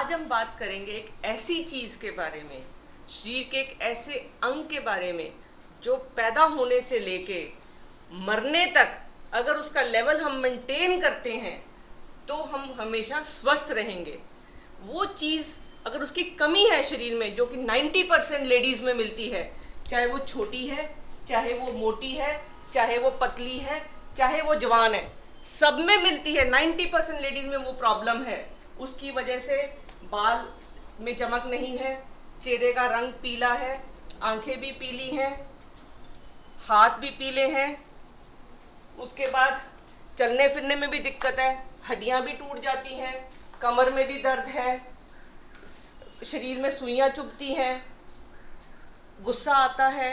आज हम बात करेंगे एक ऐसी चीज़ के बारे में, शरीर के एक ऐसे अंग के बारे में जो पैदा होने से लेके मरने तक अगर उसका लेवल हम मेंटेन करते हैं तो हम हमेशा स्वस्थ रहेंगे। वो चीज़ अगर उसकी कमी है शरीर में, जो कि 90% लेडीज़ में मिलती है, चाहे वो छोटी है, चाहे वो मोटी है, चाहे वो पतली है, चाहे वो जवान है, सब में मिलती है। 90% लेडीज़ में वो प्रॉब्लम है। उसकी वजह से बाल में चमक नहीं है, चेहरे का रंग पीला है, आंखें भी पीली हैं, हाथ भी पीले हैं, उसके बाद चलने फिरने में भी दिक्कत है, हड्डियां भी टूट जाती हैं, कमर में भी दर्द है, शरीर में सुइयां चुभती हैं, गुस्सा आता है,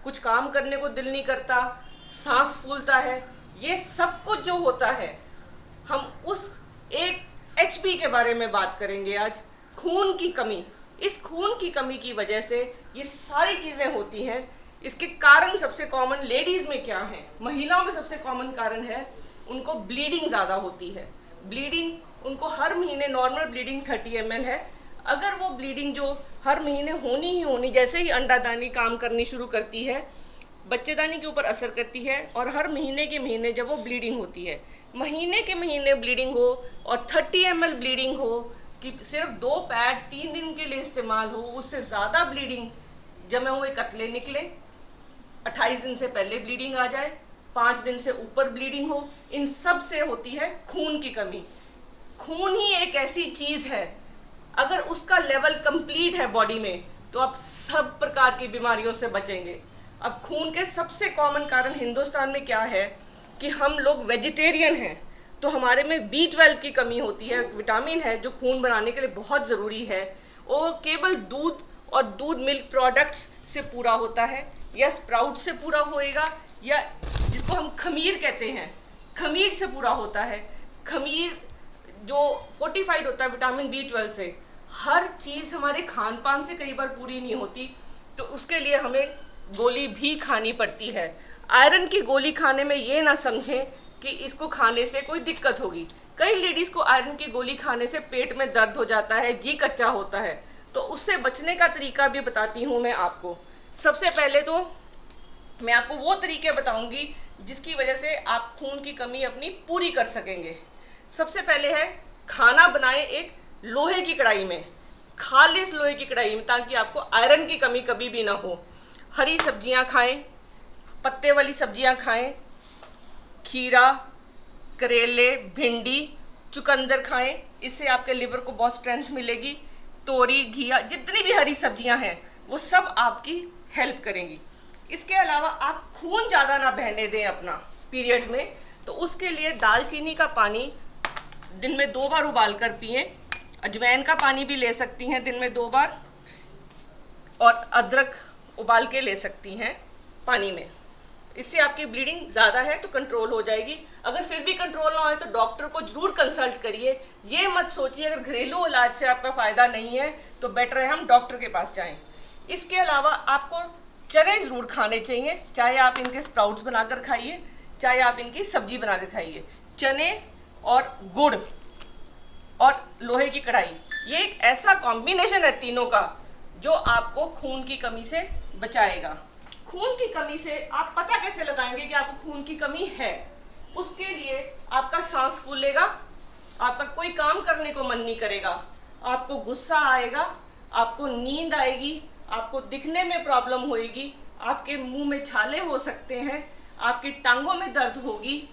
कुछ काम करने को दिल नहीं करता, सांस फूलता है। ये सब कुछ जो होता है, हम उस एक एचपी के बारे में बात करेंगे आज। खून की कमी। इस खून की कमी की वजह से ये सारी चीज़ें होती हैं। इसके कारण सबसे कॉमन लेडीज़ में क्या है, महिलाओं में सबसे कॉमन कारण है उनको ब्लीडिंग ज़्यादा होती है। ब्लीडिंग उनको हर महीने नॉर्मल ब्लीडिंग 30 ml है। अगर वो ब्लीडिंग जो हर महीने होनी ही होनी, जैसे ही अंडादानी काम करनी शुरू करती है, बच्चेदानी के ऊपर असर करती है, और हर महीने के महीने जब वो ब्लीडिंग होती है, महीने के महीने ब्लीडिंग हो और 30 ml ब्लीडिंग हो, कि सिर्फ 2 पैड 3 दिन के लिए इस्तेमाल हो, उससे ज़्यादा ब्लीडिंग जमे हुए कतले निकले, 28 दिन से पहले ब्लीडिंग आ जाए, 5 दिन से ऊपर ब्लीडिंग हो, इन सब से होती है खून की कमी। खून ही एक ऐसी चीज़ है, अगर उसका लेवल कंप्लीट है बॉडी में तो आप सब प्रकार की बीमारियों से बचेंगे। अब खून के सबसे कॉमन कारण हिंदुस्तान में क्या है कि हम लोग वेजिटेरियन हैं, तो हमारे में B12 की कमी होती है। विटामिन है जो खून बनाने के लिए बहुत ज़रूरी है, वो केवल दूध और दूध मिल्क प्रोडक्ट्स से पूरा होता है, या स्प्राउट से पूरा होएगा, या जिसको हम खमीर कहते हैं, खमीर से पूरा होता है। खमीर जो फोर्टिफाइड होता है विटामिन B12 से। हर चीज़ हमारे खान पान से कई बार पूरी नहीं होती, तो उसके लिए हमें गोली भी खानी पड़ती है। आयरन की गोली खाने में ये ना समझें कि इसको खाने से कोई दिक्कत होगी। कई लेडीज़ को आयरन की गोली खाने से पेट में दर्द हो जाता है, जी कच्चा होता है, तो उससे बचने का तरीका भी बताती हूँ मैं आपको। सबसे पहले तो मैं आपको वो तरीके बताऊंगी जिसकी वजह से आप खून की कमी अपनी पूरी कर सकेंगे। सबसे पहले है, खाना बनाएं एक लोहे की कढ़ाई में, खालिस लोहे की कढ़ाई में, ताकि आपको आयरन की कमी कभी भी ना हो। हरी सब्जियां खाएं, पत्ते वाली सब्जियां खाएं, खीरा, करेले, भिंडी, चुकंदर खाएं, इससे आपके लिवर को बहुत स्ट्रेंथ मिलेगी। तोरी, घिया, जितनी भी हरी सब्जियां हैं वो सब आपकी हेल्प करेंगी। इसके अलावा आप खून ज़्यादा ना बहने दें अपना पीरियड्स में, तो उसके लिए दालचीनी का पानी दिन में 2 बार उबाल कर पिएं। अजवाइन का पानी भी ले सकती हैं दिन में 2 बार, और अदरक उबाल के ले सकती हैं पानी में। इससे आपकी ब्लीडिंग ज़्यादा है तो कंट्रोल हो जाएगी। अगर फिर भी कंट्रोल ना हो तो डॉक्टर को जरूर कंसल्ट करिए। ये मत सोचिए अगर घरेलू इलाज से आपका फ़ायदा नहीं है तो बेटर है हम डॉक्टर के पास जाएं। इसके अलावा आपको चने ज़रूर खाने चाहिए, चाहे आप इनके स्प्राउट्स बनाकर खाइए, चाहे आप इनकी सब्जी बनाकर खाइए। चने और गुड़ और लोहे की कढ़ाई, ये एक ऐसा कॉम्बिनेशन है तीनों का जो आपको खून की कमी से बचाएगा। खून की कमी से आप पता कैसे लगाएंगे कि आपको खून की कमी है? उसके लिए आपका सांस फूलेगा, आपका कोई काम करने को मन नहीं करेगा, आपको गुस्सा आएगा, आपको नींद आएगी, आपको दिखने में प्रॉब्लम होएगी, आपके मुंह में छाले हो सकते हैं, आपकी टांगों में दर्द होगी,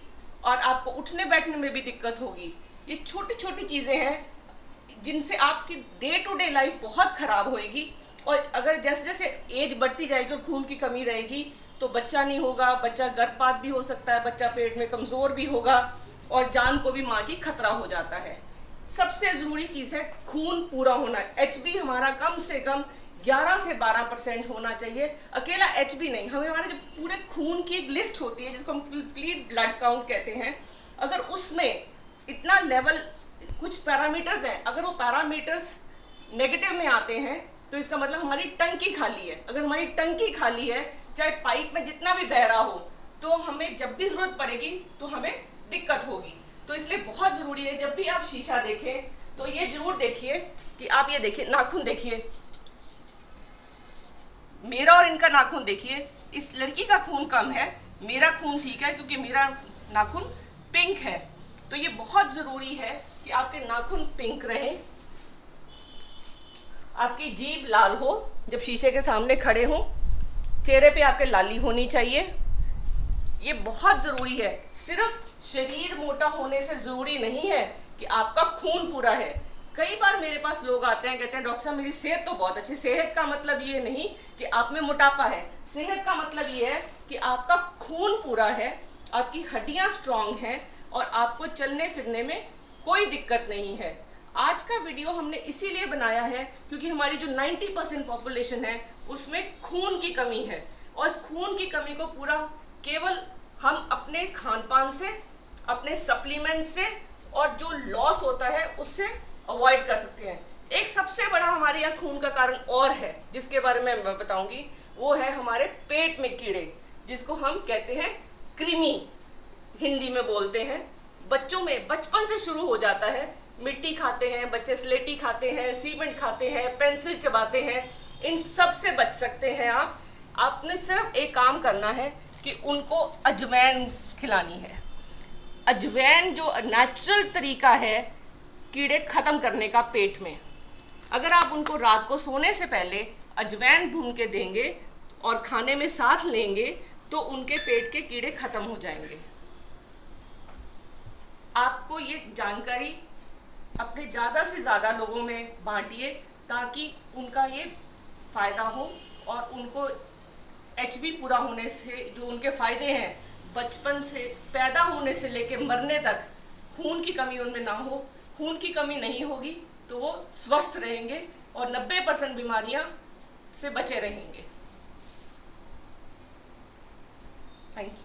और आपको उठने बैठने में भी दिक्कत होगी। ये छोटी छोटी चीज़ें हैं जिनसे आपकी डे टू डे लाइफ बहुत ख़राब होएगी। और अगर जैसे जैसे एज बढ़ती जाएगी और खून की कमी रहेगी तो बच्चा नहीं होगा, बच्चा गर्भपात भी हो सकता है, बच्चा पेट में कमज़ोर भी होगा, और जान को भी माँ की खतरा हो जाता है। सबसे ज़रूरी चीज़ है खून पूरा होना। HB हमारा कम से कम 11 से 12% होना चाहिए। अकेला HB नहीं, हमें हमारे जो पूरे खून की एक लिस्ट होती है जिसको हम कंप्लीट ब्लड काउंट कहते हैं, अगर उसमें इतना लेवल, कुछ पैरामीटर्स हैं, अगर वो पैरामीटर्स नेगेटिव में आते हैं तो इसका मतलब हमारी टंकी खाली है। अगर हमारी टंकी खाली है, चाहे पाइप में जितना भी बह रहा हो, तो हमें जब भी जरूरत पड़ेगी तो हमें दिक्कत होगी। तो इसलिए बहुत ज़रूरी है जब भी आप शीशा देखें तो ये जरूर देखिए कि आप ये देखिए नाखून देखिए, मेरा और इनका नाखून देखिए, इस लड़की का खून कम है, मेरा खून ठीक है क्योंकि मेरा नाखून पिंक है। तो ये बहुत ज़रूरी है कि आपके नाखून पिंक रहें, आपकी जीभ लाल हो, जब शीशे के सामने खड़े हों, चेहरे पे आपके लाली होनी चाहिए। ये बहुत ज़रूरी है। सिर्फ शरीर मोटा होने से ज़रूरी नहीं है कि आपका खून पूरा है। कई बार मेरे पास लोग आते हैं, कहते हैं डॉक्टर साहब मेरी सेहत तो बहुत अच्छी। सेहत का मतलब ये नहीं कि आप में मोटापा है, सेहत का मतलब ये है कि आपका खून पूरा है, आपकी हड्डियां स्ट्रांग हैं और आपको चलने फिरने में कोई दिक्कत नहीं है। आज का वीडियो हमने इसीलिए बनाया है क्योंकि हमारी जो 90% पॉपुलेशन है उसमें खून की कमी है, और इस खून की कमी को पूरा केवल हम अपने खान पान से, अपने सप्लीमेंट से और जो लॉस होता है उससे अवॉइड कर सकते हैं। एक सबसे बड़ा हमारे यहाँ खून का कारण और है जिसके बारे में मैं बताऊंगी, वो है हमारे पेट में कीड़े, जिसको हम कहते हैं कृमि, हिंदी में बोलते हैं। बच्चों में बचपन से शुरू हो जाता है, मिट्टी खाते हैं बच्चे, स्लेटी खाते हैं, सीमेंट खाते हैं, पेंसिल चबाते हैं, इन सब से बच सकते हैं आप। आपने सिर्फ एक काम करना है कि उनको अजवाइन खिलानी है। अजवाइन जो नेचुरल तरीका है कीड़े खत्म करने का पेट में, अगर आप उनको रात को सोने से पहले अजवाइन भून के देंगे और खाने में साथ लेंगे तो उनके पेट के कीड़े खत्म हो जाएंगे। आपको ये जानकारी अपने ज़्यादा से ज़्यादा लोगों में बांटिए ताकि उनका ये फ़ायदा हो और उनको एचबी पूरा होने से जो उनके फ़ायदे हैं, बचपन से पैदा होने से लेकर मरने तक खून की कमी उनमें ना हो। खून की कमी नहीं होगी तो वो स्वस्थ रहेंगे और 90% बीमारियां से बचे रहेंगे। Thank you.